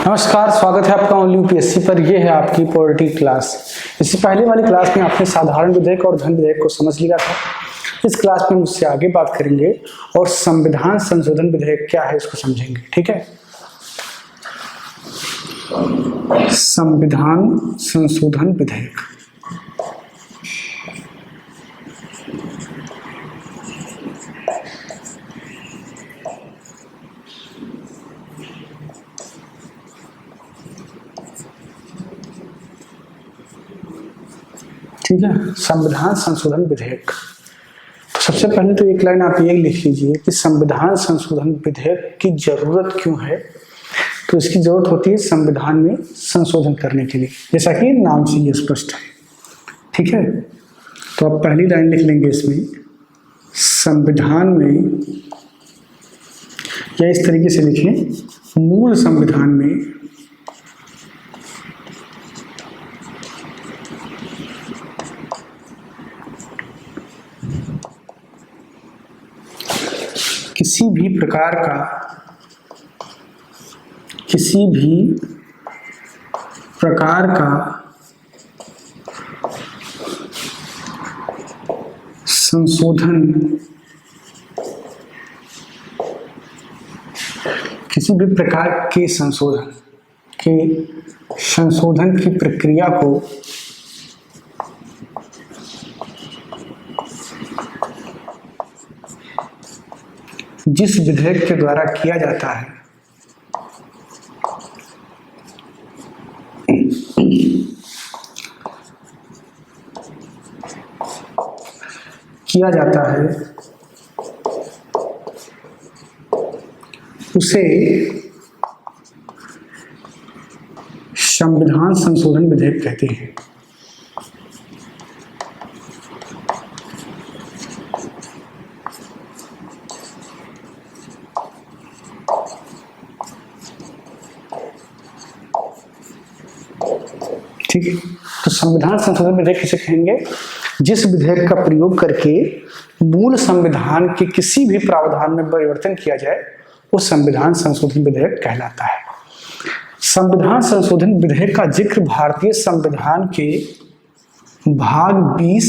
नमस्कार, स्वागत है आपका ओनली यूपीएससी पर। यह है आपकी पॉलिटी क्लास। इससे पहले वाली क्लास में आपने साधारण विधेयक और धन विधेयक को समझ लिया था। इस क्लास में मुझसे आगे बात करेंगे और संविधान संशोधन विधेयक क्या है इसको समझेंगे। ठीक है, संविधान संशोधन विधेयक। ठीक है, संविधान संशोधन विधेयक। तो सबसे पहले तो एक लाइन आप ये लिख लीजिए कि संविधान संशोधन विधेयक की जरूरत क्यों है। तो इसकी जरूरत होती है संविधान में संशोधन करने के लिए, जैसा कि नाम से ये स्पष्ट है। ठीक है, तो आप पहली लाइन लिख लेंगे इसमें, संविधान में, या इस तरीके से लिखें, मूल संविधान में किसी भी प्रकार का संशोधन, किसी भी प्रकार के संशोधन की प्रक्रिया को जिस विधेयक के द्वारा किया जाता है, उसे संविधान संशोधन विधेयक कहते हैं। ठीक है, तो संविधान संशोधन विधेयक किसे कहेंगे? जिस विधेयक का प्रयोग करके मूल संविधान के किसी भी प्रावधान में परिवर्तन किया जाए वो संविधान संशोधन विधेयक कहलाता है। संविधान संशोधन विधेयक का जिक्र भारतीय संविधान के भाग 20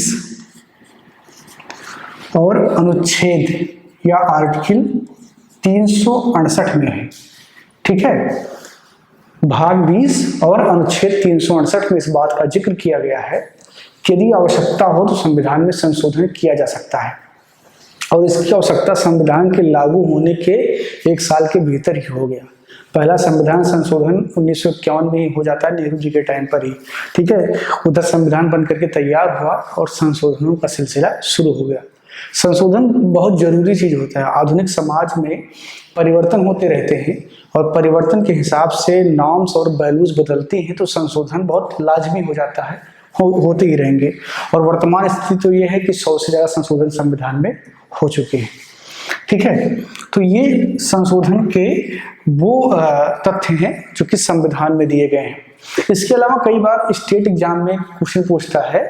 और अनुच्छेद या आर्टिकल 368 में है। ठीक है, भाग 20 और अनुच्छेद 368 में इस बात का जिक्र किया गया है कि यदि आवश्यकता हो तो संविधान में संशोधन किया जा सकता है, और इसकी आवश्यकता संविधान के लागू होने के 1 साल के भीतर ही हो गया। पहला संविधान संशोधन 1951 में ही हो जाता है, नेहरू जी के टाइम पर ही। ठीक है, उधर संविधान बनकर के तैयार हुआ और संशोधनों का सिलसिला शुरू हो गया। संशोधन बहुत जरूरी चीज होता है। आधुनिक समाज में परिवर्तन होते रहते हैं और परिवर्तन के हिसाब से नॉर्म्स और वैल्यूज बदलती हैं, तो संशोधन बहुत लाजमी हो जाता है, होते ही रहेंगे। और वर्तमान स्थिति तो ये है कि 100 से ज़्यादा संशोधन संविधान में हो चुके हैं। ठीक है, तो ये संशोधन के वो तथ्य हैं जो कि संविधान में दिए गए हैं। इसके अलावा कई बार स्टेट एग्जाम में क्वेश्चन पूछता है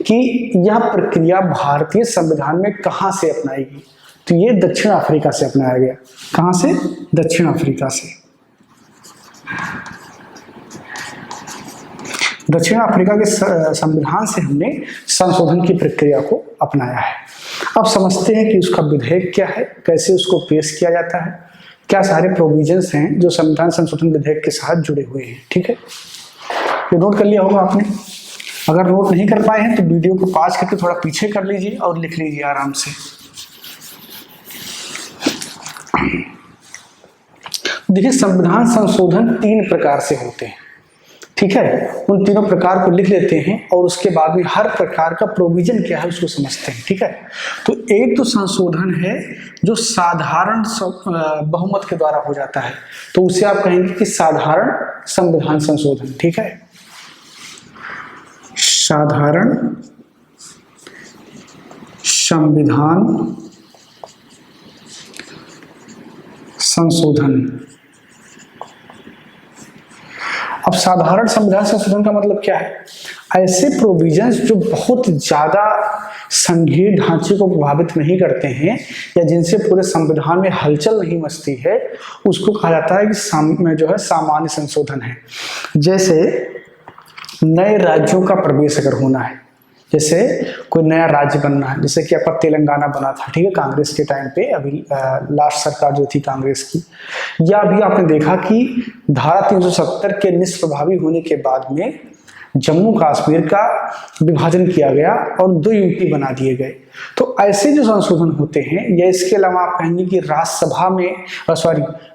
कि यह प्रक्रिया भारतीय संविधान में कहाँ से अपनाई गई। तो ये दक्षिण अफ्रीका से अपनाया गया। कहाँ से? दक्षिण अफ्रीका से। दक्षिण अफ्रीका के संविधान से हमने संशोधन की प्रक्रिया को अपनाया है। अब समझते हैं कि उसका विधेयक क्या है, कैसे उसको पेश किया जाता है, क्या सारे प्रोविजंस हैं जो संविधान संशोधन विधेयक के साथ जुड़े हुए हैं। ठीक है, ये नोट कर लिया होगा आपने। अगर नोट नहीं कर पाए हैं तो वीडियो को पॉज करके थोड़ा पीछे कर लीजिए और लिख लीजिए आराम से। देखिए, संविधान संशोधन 3 प्रकार से होते हैं। ठीक है, उन तीनों प्रकार को लिख लेते हैं और उसके बाद में हर प्रकार का प्रोविजन क्या है उसको समझते हैं। ठीक है, तो एक तो संशोधन है जो साधारण बहुमत के द्वारा हो जाता है, तो उसे आप कहेंगे कि साधारण संविधान संशोधन। ठीक है, साधारण संविधान संशोधन। अब साधारण संविधान संशोधन का मतलब क्या है? ऐसे प्रोविजंस जो बहुत ज्यादा संघीय ढांचे को प्रभावित नहीं करते हैं या जिनसे पूरे संविधान में हलचल नहीं मचती है, उसको कहा जाता है कि जो है सामान्य संशोधन है। जैसे नए राज्यों का प्रवेश अगर होना है, जैसे कोई नया राज्य बनना है, जैसे कि आपका तेलंगाना बना था, ठीक है, कांग्रेस के टाइम पे, अभी लास्ट सरकार जो थी कांग्रेस की, या अभी आपने देखा कि धारा 370 के निष्प्रभावी होने के बाद में जम्मू कश्मीर का विभाजन किया गया और 2 यूटी बना दिए गए। तो ऐसे जो संशोधन होते हैं, या इसके अलावा आप कहेंगे कि राज्यसभा में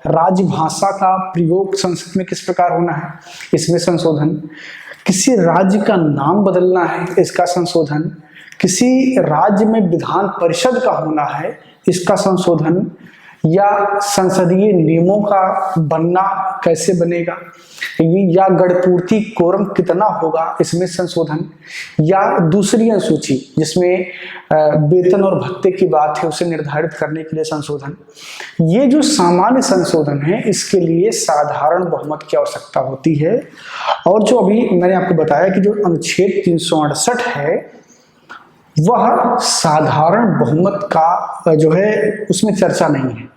राजभाषा का प्रयोग संसद में किस प्रकार होना है, इसमें संशोधन, किसी राज्य का नाम बदलना है, इसका संशोधन, किसी राज्य में विधान परिषद का होना है, इसका संशोधन, या संसदीय नियमों का बनना कैसे बनेगा, या गणपूर्ति कोरम कितना होगा, इसमें संशोधन, या दूसरी अनुसूची जिसमें वेतन और भत्ते की बात है उसे निर्धारित करने के लिए संशोधन। ये जो सामान्य संशोधन है, इसके लिए साधारण बहुमत की आवश्यकता होती है। और जो अभी मैंने आपको बताया कि जो अनुच्छेद 368 है, वह साधारण बहुमत का जो है उसमें चर्चा नहीं है।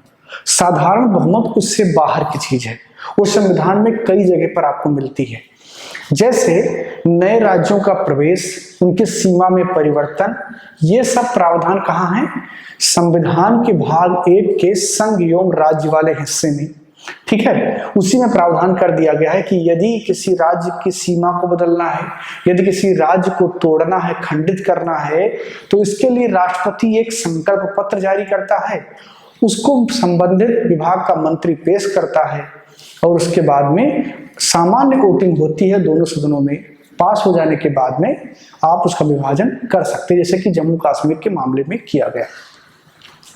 साधारण बहुमत उससे बाहर की चीज है, वो संविधान में कई जगह पर आपको मिलती है। जैसे नए राज्यों का प्रवेश, उनके सीमा में परिवर्तन, ये सब प्रावधान कहाँ हैं? संविधान के भाग 1 के संघ एवं राज्य वाले हिस्से में, ठीक है, उसी में प्रावधान कर दिया गया है कि यदि किसी राज्य की सीमा को बदलना है, यदि किसी राज्य को तोड़ना है, खंडित करना है, तो इसके लिए राष्ट्रपति एक संकल्प पत्र जारी करता है, उसको संबंधित विभाग का मंत्री पेश करता है, और उसके बाद में सामान्य वोटिंग होती है दोनों सदनों में। पास हो जाने के बाद में आप उसका विभाजन कर सकते हैं, जैसे कि जम्मू कश्मीर के मामले में किया गया,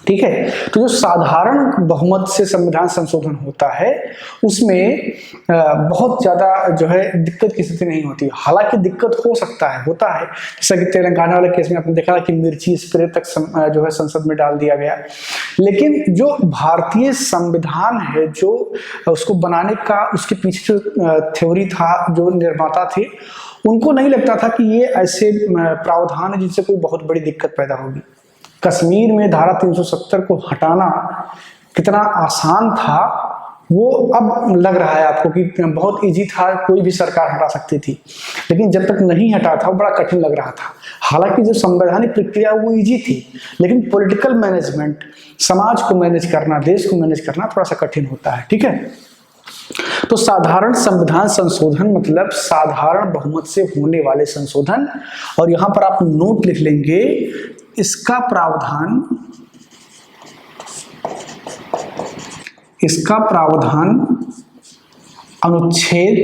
ठीक है। तो जो साधारण बहुमत से संविधान संशोधन होता है, उसमें बहुत ज्यादा जो है दिक्कत की स्थिति नहीं होती। हालांकि दिक्कत हो सकता है, होता है, जैसा कि तेलंगाना वाले केस में आपने देखा कि मिर्ची स्प्रे तक जो है संसद में डाल दिया गया। लेकिन जो भारतीय संविधान है, जो उसको बनाने का उसके पीछे जो थ्योरी था, जो निर्माता थे, उनको नहीं लगता था कि ये ऐसे प्रावधान है जिनसे कोई बहुत बड़ी दिक्कत पैदा होगी। कश्मीर में धारा 370 को हटाना कितना आसान था, वो अब लग रहा है आपको कि बहुत इजी था, कोई भी सरकार हटा सकती थी। लेकिन जब तक नहीं हटा था, बड़ा कठिन लग रहा था। हालांकि जो संवैधानिक प्रक्रिया वो इजी थी, लेकिन पॉलिटिकल मैनेजमेंट, समाज को मैनेज करना, देश को मैनेज करना थोड़ा सा कठिन होता है, ठीक है। तो साधारण संविधान संशोधन मतलब साधारण बहुमत से होने वाले संशोधन। और यहां पर आप नोट लिख लेंगे, इसका प्रावधान अनुच्छेद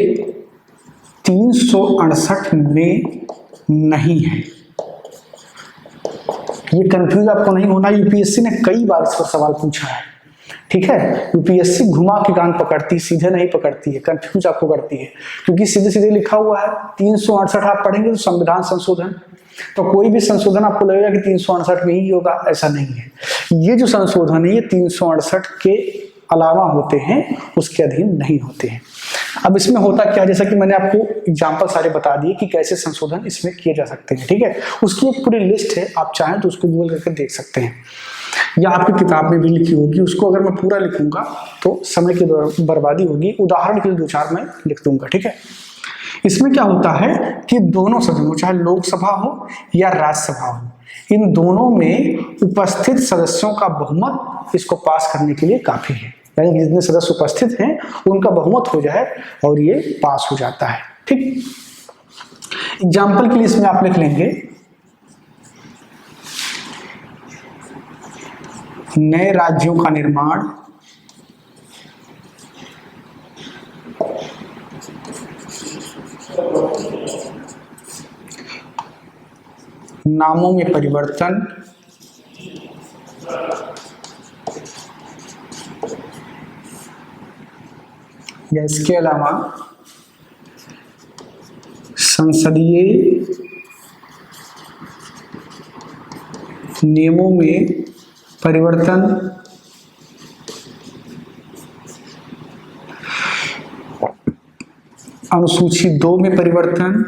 368 में नहीं है। ये कंफ्यूज आपको नहीं होना, यूपीएससी ने कई बार इस पर सवाल पूछा है, ठीक है। यूपीएससी घुमा के कान पकड़ती, सीधे नहीं पकड़ती है, कंफ्यूज आपको करती है, क्योंकि सीधे सीधे लिखा हुआ है 368 आप पढ़ेंगे तो संविधान संशोधन, तो कोई भी संशोधन आपको लगेगा कि 368 में ही होगा, ऐसा नहीं है। ये जो संशोधन है ये 368 के अलावा होते हैं, उसके अधीन नहीं होते हैं। अब इसमें होता क्या, जैसा कि मैंने आपको एग्जाम्पल सारे बता दिए कि कैसे संशोधन इसमें किए जा सकते हैं, ठीक है। उसकी एक पूरी लिस्ट है, आप चाहें तो उसको गूगल करके देख सकते हैं, या आपकी किताब में भी लिखी होगी। उसको अगर मैं पूरा लिखूंगा तो समय की बर्बादी होगी, उदाहरण के लिए 2-4 मैं लिख दूंगा, ठीक है। इसमें क्या होता है कि दोनों सदनों, चाहे लोकसभा हो या राज्यसभा हो, इन दोनों में उपस्थित सदस्यों का बहुमत इसको पास करने के लिए काफी है। यानी जितने सदस्य उपस्थित हैं उनका बहुमत हो जाए और ये पास हो जाता है, ठीक। एग्जाम्पल के लिए इसमें आप लिख लेंगे, नए राज्यों का निर्माण, नामों में परिवर्तन, या इसके अलावा संसदीय नियमों में परिवर्तन, अनुसूची 2 में परिवर्तन,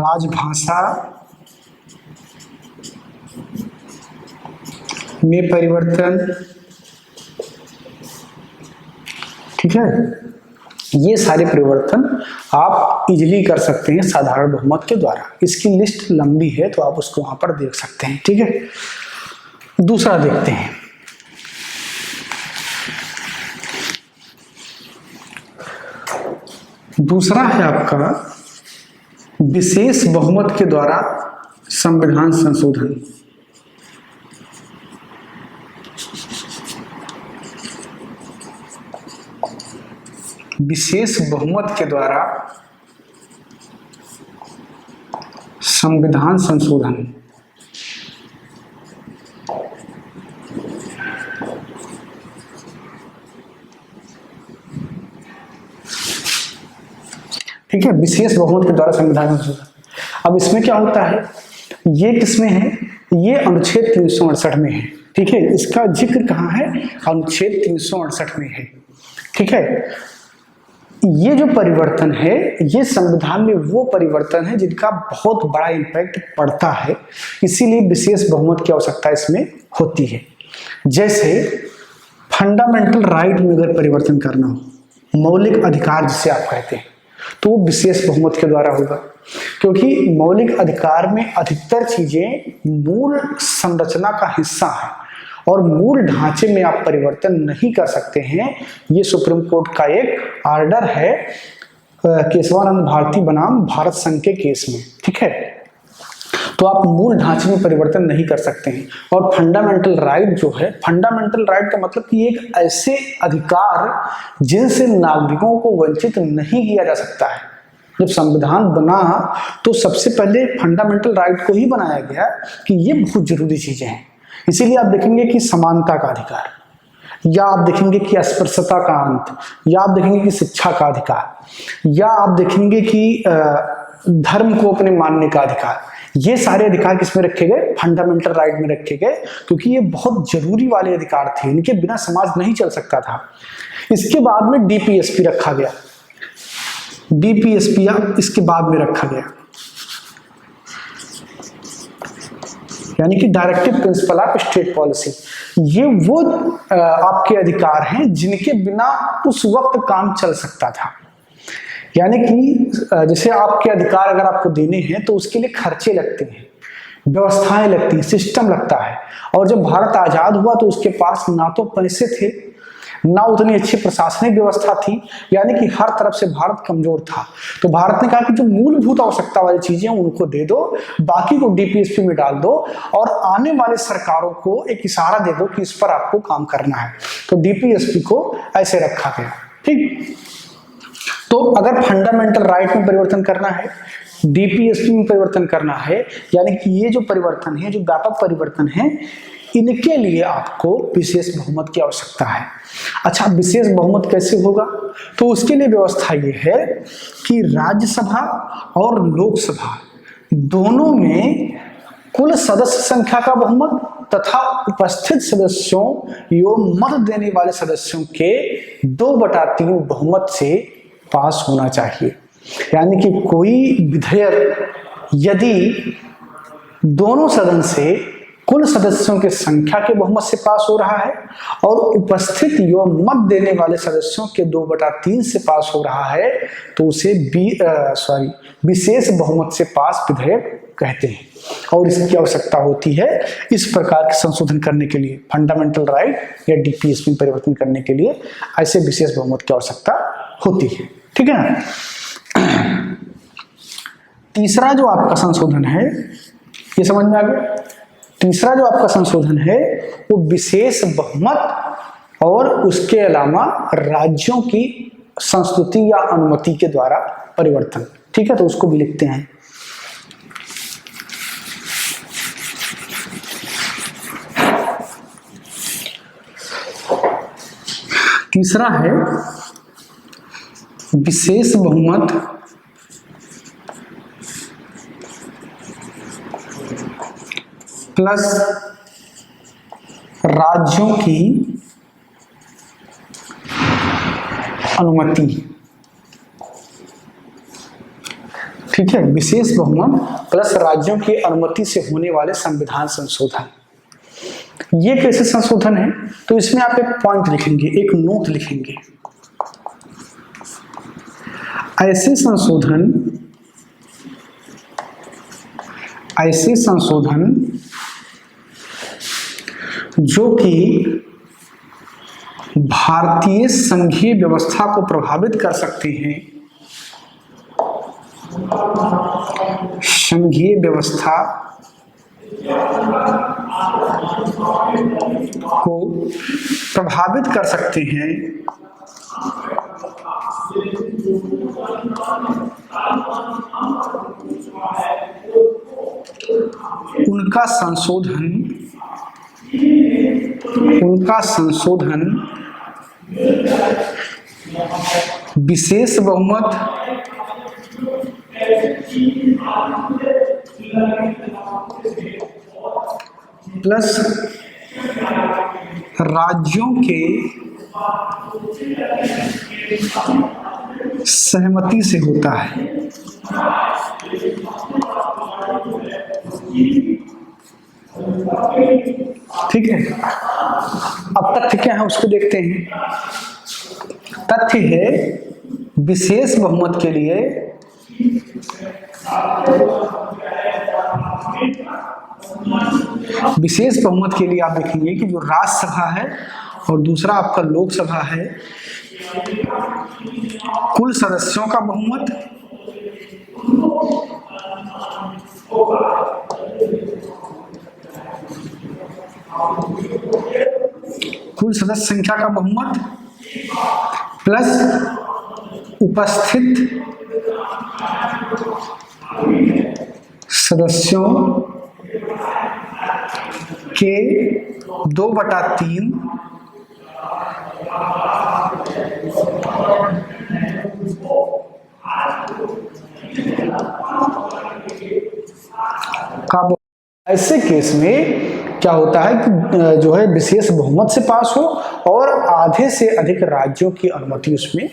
राजभाषा में परिवर्तन, ठीक है, ये सारे परिवर्तन आप इजीली कर सकते हैं साधारण बहुमत के द्वारा। इसकी लिस्ट लंबी है तो आप उसको वहां पर देख सकते हैं, ठीक है। दूसरा देखते हैं, दूसरा है आपका विशेष बहुमत के द्वारा संविधान संशोधन। विशेष बहुमत के द्वारा संविधान संशोधन। ठीक है, विशेष बहुमत के द्वारा संविधान संशोधन। अब इसमें क्या होता है, ये किसमें है, ये अनुच्छेद 368 में है, ठीक है। इसका जिक्र कहाँ है, अनुच्छेद 368 में है, ठीक है। ये जो परिवर्तन है, ये संविधान में वो परिवर्तन है जिनका बहुत बड़ा इम्पैक्ट पड़ता है, इसीलिए विशेष बहुमत की आवश्यकता इसमें होती है। जैसे फंडामेंटल राइट में अगर परिवर्तन करना हो, मौलिक अधिकार जिसे आप कहते हैं, तो वो विशेष बहुमत के द्वारा होगा, क्योंकि मौलिक अधिकार में अधिकतर चीजें मूल संरचना का हिस्सा है और मूल ढांचे में आप परिवर्तन नहीं कर सकते हैं। ये सुप्रीम कोर्ट का एक आर्डर है केशवानंद भारती बनाम भारत संघ के केस में, ठीक है। तो आप मूल ढांचे में परिवर्तन नहीं कर सकते हैं। और फंडामेंटल राइट जो है, फंडामेंटल राइट का मतलब कि एक ऐसे अधिकार जिनसे नागरिकों को वंचित नहीं किया जा सकता है। जब संविधान बना तो सबसे पहले फंडामेंटल राइट को ही बनाया गया कि ये बहुत जरूरी चीजें हैं। इसीलिए आप देखेंगे कि समानता का अधिकार, या आप देखेंगे कि अस्पृश्यता का अंत, या आप देखेंगे कि शिक्षा का अधिकार, या आप देखेंगे कि धर्म को अपने मानने का अधिकार, ये सारे अधिकार किसमें रखे गए, फंडामेंटल राइट में रखे गए, क्योंकि ये बहुत जरूरी वाले अधिकार थे, इनके बिना समाज नहीं चल सकता था। इसके बाद में डीपीएसपी रखा गया, डीपीएसपी इसके बाद में रखा गया, यानी कि directive principle of state policy. ये वो आपके अधिकार हैं जिनके बिना उस वक्त काम चल सकता था। यानी कि जैसे आपके अधिकार अगर आपको देने हैं तो उसके लिए खर्चे लगते हैं, व्यवस्थाएं लगती हैं, सिस्टम लगता है। और जब भारत आजाद हुआ तो उसके पास ना तो पैसे थे, ना उतनी अच्छी प्रशासनिक व्यवस्था थी, यानी कि हर तरफ से भारत कमजोर था। तो भारत ने कहा कि जो मूलभूत आवश्यकता वाली चीजें उनको दे दो, बाकी को डीपीएसपी में डाल दो और आने वाले सरकारों को एक इशारा दे दो कि इस पर आपको काम करना है। तो डीपीएसपी को ऐसे रखा गया, ठीक। तो अगर फंडामेंटल राइट में परिवर्तन करना है, डीपीएसपी में परिवर्तन करना है, यानी कि ये जो परिवर्तन है, जो व्यापक परिवर्तन है, इनके लिए आपको विशेष बहुमत की आवश्यकता है। अच्छा, विशेष बहुमत कैसे होगा, तो उसके लिए व्यवस्था ये है कि राज्यसभा और लोकसभा दोनों में कुल सदस्य संख्या का बहुमत तथा उपस्थित सदस्यों एवं मत देने वाले सदस्यों के 2/3 बहुमत से पास होना चाहिए। यानी कि कोई विधेयक यदि दोनों सदन से कुल सदस्यों के संख्या के बहुमत से पास हो रहा है और उपस्थित एवं मत देने वाले सदस्यों के 2/3 से पास हो रहा है, तो उसे विशेष बहुमत से पास विधेयक कहते हैं। और इसकी आवश्यकता होती है इस प्रकार के संशोधन करने के लिए, फंडामेंटल राइट या डीपीएसपी में परिवर्तन करने के लिए ऐसे विशेष बहुमत की आवश्यकता होती है, ठीक है ना। तीसरा जो आपका संशोधन है, ये समझ में आ गया। तीसरा जो आपका संशोधन है वो विशेष बहुमत और उसके अलावा राज्यों की संस्तुति या अनुमति के द्वारा परिवर्तन, ठीक है। तो उसको भी लिखते हैं। तीसरा है विशेष बहुमत प्लस राज्यों की अनुमति, ठीक है, विशेष बहुमत प्लस राज्यों की अनुमति से होने वाले संविधान संशोधन। ये कैसे संशोधन है? तो इसमें आप एक पॉइंट लिखेंगे, एक नोट लिखेंगे। ऐसे संशोधन जो कि भारतीय संघीय व्यवस्था को प्रभावित कर सकते हैं, संघीय व्यवस्था को प्रभावित कर सकते हैं, उनका संशोधन विशेष बहुमत प्लस राज्यों के सहमति से होता है। ठीक है, अब तथ्य क्या है उसको देखते हैं। तथ्य है विशेष बहुमत के लिए आप देखेंगे कि जो राज्यसभा है और दूसरा आपका लोकसभा है, कुल सदस्यों का बहुमत कुल सदस्य संख्या का बहुमत प्लस उपस्थित सदस्यों के 2/3 का। ऐसे केस में क्या होता है कि जो है विशेष बहुमत से पास हो और आधे से अधिक राज्यों की अनुमति उसमें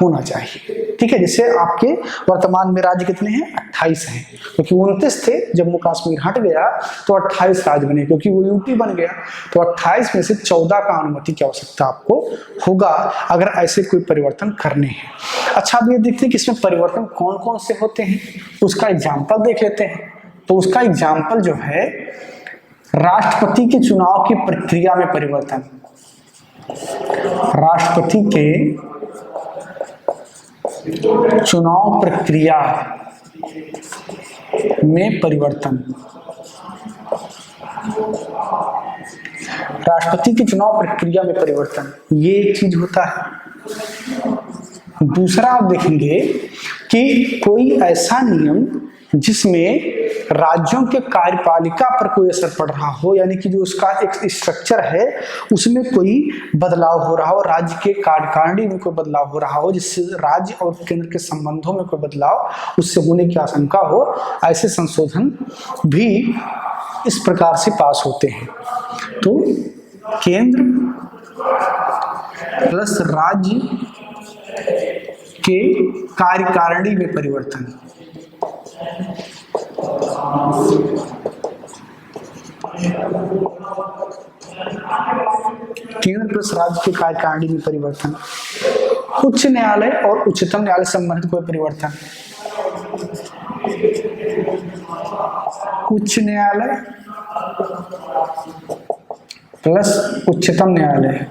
होना चाहिए। ठीक है, जैसे आपके वर्तमान में राज्य कितने हैं? 28 हैं, क्योंकि 29 थे, जम्मू कश्मीर हट गया तो 28 राज्य बने, क्योंकि वो यूटी बन गया। तो 28 में से 14 का अनुमति की आवश्यकता आपको होगा अगर ऐसे कोई परिवर्तन करने हैं। अच्छा, अब ये देखते हैं कि इसमें परिवर्तन कौन कौन से होते हैं, उसका एग्जाम्पल देख लेते हैं। तो उसका एग्जाम्पल जो है, राष्ट्रपति के चुनाव की प्रक्रिया में परिवर्तन, राष्ट्रपति के चुनाव प्रक्रिया में परिवर्तन, राष्ट्रपति की चुनाव प्रक्रिया में परिवर्तन, ये एक चीज होता है। दूसरा आप देखेंगे कि कोई ऐसा नियम जिसमें राज्यों के कार्यपालिका पर कोई असर पड़ रहा हो, यानी कि जो उसका एक स्ट्रक्चर है उसमें कोई बदलाव हो रहा हो, राज्य के कार्यकारिणी में कोई बदलाव हो रहा हो, जिससे राज्य और केंद्र के संबंधों में कोई बदलाव उससे होने की आशंका हो, ऐसे संशोधन भी इस प्रकार से पास होते हैं। तो केंद्र प्लस राज्य के कार्यकारिणी में परिवर्तन, केंद्र प्लस राज्य के कार्यकारिणी में परिवर्तन, उच्च न्यायालय और उच्चतम न्यायालय संबंधित कोई परिवर्तन, उच्च न्यायालय प्लस उच्चतम न्यायालय,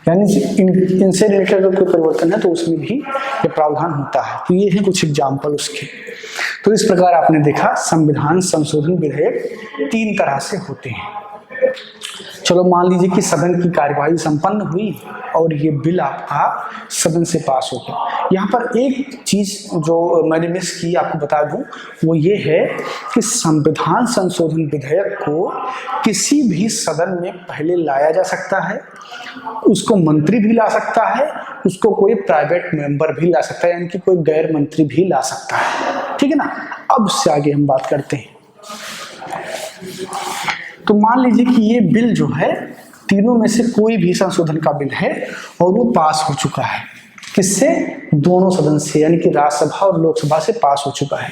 यानी इनसे रिलेटेड अगर कोई परिवर्तन है तो उसमें भी ये प्रावधान होता है। तो ये है कुछ एग्जाम्पल उसके। तो इस प्रकार आपने देखा संविधान संशोधन विधेयक 3 तरह से होते हैं। चलो मान लीजिए कि सदन की कार्यवाही संपन्न हुई और ये बिल आपका सदन से पास हो गया। यहाँ पर एक चीज जो मैंने मिस की आपको बता दूं, वो ये है कि संविधान संशोधन विधेयक को किसी भी सदन में पहले लाया जा सकता है, उसको मंत्री भी ला सकता है, उसको कोई प्राइवेट मेंबर भी ला सकता है, यानी कि कोई गैर मंत्री भी ला सकता है। ठीक है ना। अब उससे आगे हम बात करते हैं। तो मान लीजिए कि ये बिल जो है तीनों में से कोई भी संशोधन का बिल है और वो पास हो चुका है। किससे? दोनों सदन से, यानी कि राज्यसभा और लोकसभा से पास हो चुका है।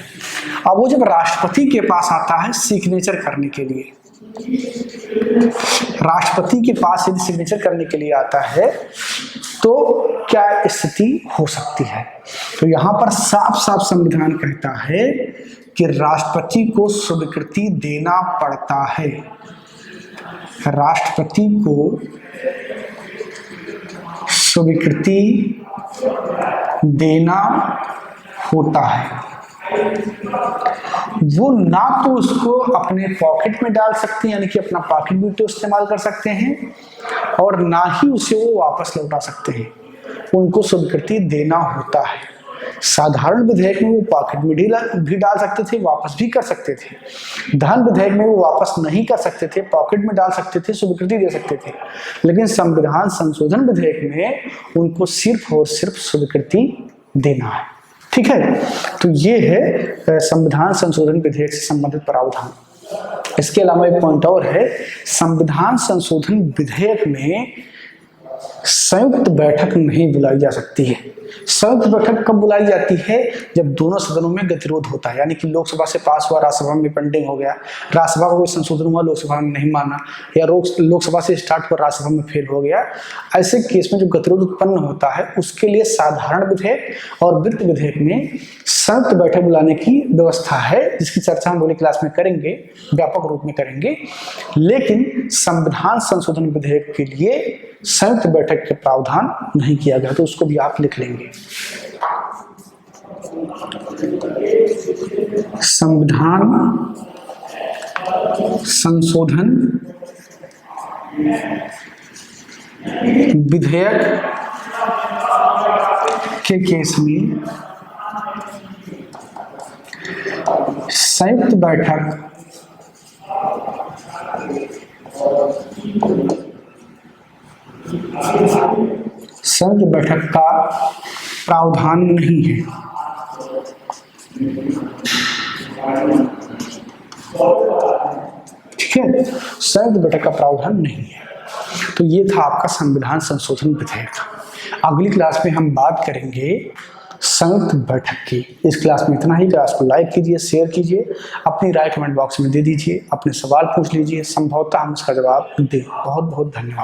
अब वो जब राष्ट्रपति के पास आता है सिग्नेचर करने के लिए, राष्ट्रपति के पास यदि सिग्नेचर करने के लिए आता है तो क्या स्थिति हो सकती है? तो यहां पर साफ साफ संविधान कहता है कि राष्ट्रपति को स्वीकृति देना पड़ता है, राष्ट्रपति को स्वीकृति देना होता है। वो ना तो उसको अपने पॉकेट में डाल सकते हैं, यानी कि अपना पॉकेट भी इस्तेमाल कर सकते हैं, और ना ही उसे वो वापस लौटा सकते हैं, उनको स्वीकृति देना होता है। साधारण विधेयक में वो पॉकेट में भी डाल सकते थे, वापस भी कर सकते थे। धन विधेयक में वो वापस नहीं कर सकते थे, पॉकेट में डाल सकते थे, स्वीकृति दे सकते थे। लेकिन संविधान संशोधन विधेयक में उनको सिर्फ और सिर्फ स्वीकृति देना है। ठीक है, तो ये है संविधान संशोधन विधेयक से संबंधित प्रावधान। इसके अलावा एक पॉइंट और है, संविधान संशोधन विधेयक में संयुक्त बैठक नहीं बुलाई जा सकती है। संयुक्त बैठक कब बुलाई जाती है? जब दोनों सदनों में गतिरोध होता है, यानी कि लोकसभा से पास हुआ, राज्यसभा में पेंडिंग हो गया, राज्यसभा का कोई संशोधन हुआ, लोकसभा ने नहीं माना, या लोकसभा से स्टार्ट हुआ, राज्यसभा में फेल हो गया। ऐसे केस में जो गतिरोध उत्पन्न होता है उसके लिए साधारण विधेयक और वित्त विधेयक में संयुक्त बैठक बुलाने की व्यवस्था है, जिसकी चर्चा हम अगली क्लास में करेंगे, व्यापक रूप में करेंगे। लेकिन संविधान संशोधन विधेयक के लिए संयुक्त बैठक के प्रावधान नहीं किया गया, तो उसको भी आप लिख लेंगे। संविधान संशोधन विधेयक के केस में संयुक्त बैठक का प्रावधान नहीं है। ठीक है, संयुक्त बैठक का प्रावधान नहीं है। तो ये था आपका संविधान संशोधन विधेयक। अगली क्लास में हम बात करेंगे संयुक्त बैठक की। इस क्लास में इतना ही। क्लास को लाइक कीजिए, शेयर कीजिए, अपनी राय कमेंट बॉक्स में दे दीजिए, अपने सवाल पूछ लीजिए, संभवतः हम उसका जवाब दें। बहुत बहुत धन्यवाद।